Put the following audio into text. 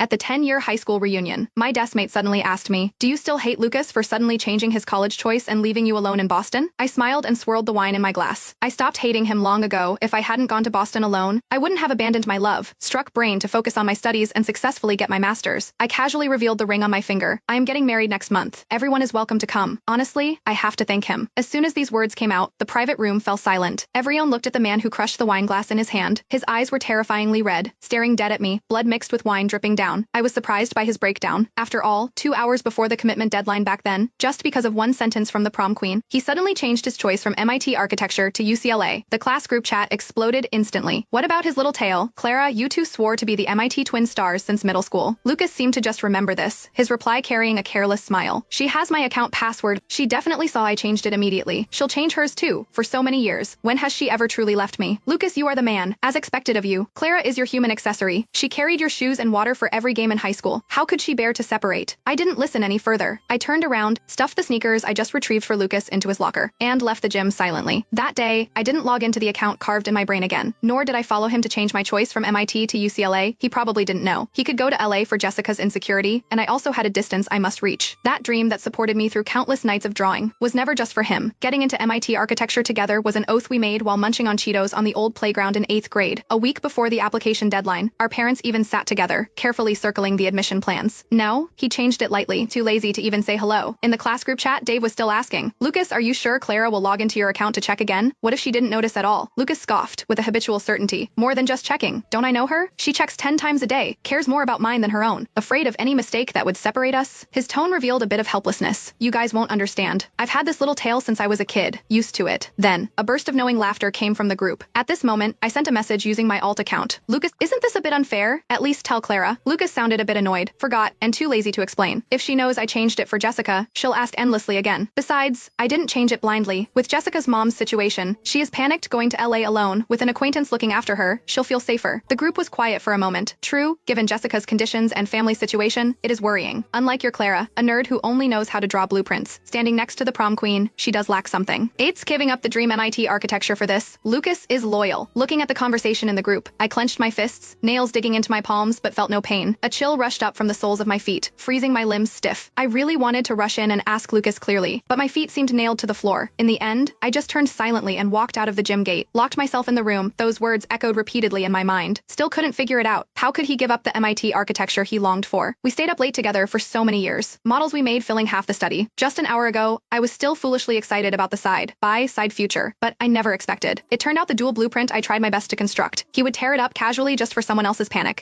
At the 10-year high school reunion, my deskmate suddenly asked me, "Do you still hate Lucas for suddenly changing his college choice and leaving you alone in Boston?" I smiled and swirled the wine in my glass. I stopped hating him long ago. If I hadn't gone to Boston alone, I wouldn't have abandoned my love, struck brain to focus on my studies and successfully get my master's. I casually revealed the ring on my finger. "I am getting married next month. Everyone is welcome to come." Honestly, I have to thank him. As soon as these words came out, the private room fell silent. Everyone looked at the man who crushed the wine glass in his hand. His eyes were terrifyingly red, staring dead at me, blood mixed with wine dripping down. I was surprised by his breakdown. After all, 2 hours before the commitment deadline back then, just because of one sentence from the prom queen, he suddenly changed his choice from MIT architecture to UCLA. The class group chat exploded instantly. What about his little tail? "Clara, you two swore to be the MIT twin stars since middle school." Lucas seemed to just remember this, his reply carrying a careless smile. "She has my account password. She definitely saw I changed it immediately. She'll change hers too. For so many years. When has she ever truly left me?" "Lucas, you are the man. As expected of you. Clara is your human accessory. She carried your shoes and water for every game in high school. How could she bear to separate?" I didn't listen any further. I turned around, stuffed the sneakers I just retrieved for Lucas into his locker, and left the gym silently. That day, I didn't log into the account carved in my brain again, nor did I follow him to change my choice from MIT to UCLA. He probably didn't know. He could go to LA for Jessica's insecurity, and I also had a distance I must reach. That dream that supported me through countless nights of drawing was never just for him. Getting into MIT architecture together was an oath we made while munching on Cheetos on the old playground in 8th grade. A week before the application deadline, our parents even sat together, carefully circling the admission plans. No, he changed it lightly, too lazy to even say hello. In the class group chat, Dave was still asking, "Lucas, are you sure Clara will log into your account to check again? What if she didn't notice at all?" Lucas scoffed, with a habitual certainty. "More than just checking. Don't I know her? She checks 10 times a day, cares more about mine than her own. Afraid of any mistake that would separate us?" His tone revealed a bit of helplessness. "You guys won't understand. I've had this little tail since I was a kid. Used to it." Then, a burst of knowing laughter came from the group. At this moment, I sent a message using my alt account. "Lucas, isn't this a bit unfair? At least tell Clara." Lucas sounded a bit annoyed, forgot, and too lazy to explain. "If she knows I changed it for Jessica, she'll ask endlessly again. Besides, I didn't change it blindly. With Jessica's mom's situation, she is panicked going to LA alone. With an acquaintance looking after her, she'll feel safer." The group was quiet for a moment. True, given Jessica's conditions and family situation, it is worrying. Unlike your Clara, a nerd who only knows how to draw blueprints, standing next to the prom queen, she does lack something. It's giving up the dream MIT architecture for this. Lucas is loyal. Looking at the conversation in the group, I clenched my fists, nails digging into my palms but felt no pain. A chill rushed up from the soles of my feet, freezing my limbs stiff. I really wanted to rush in and ask Lucas clearly, but my feet seemed nailed to the floor. In the end, I just turned silently and walked out of the gym gate, locked myself in the room. Those words echoed repeatedly in my mind. Still couldn't figure it out. How could he give up the MIT architecture he longed for? We stayed up late together for so many years. Models we made filling half the study. Just an hour ago, I was still foolishly excited about the side future, but I never expected. It turned out the dual blueprint I tried my best to construct. He would tear it up casually just for someone else's panic.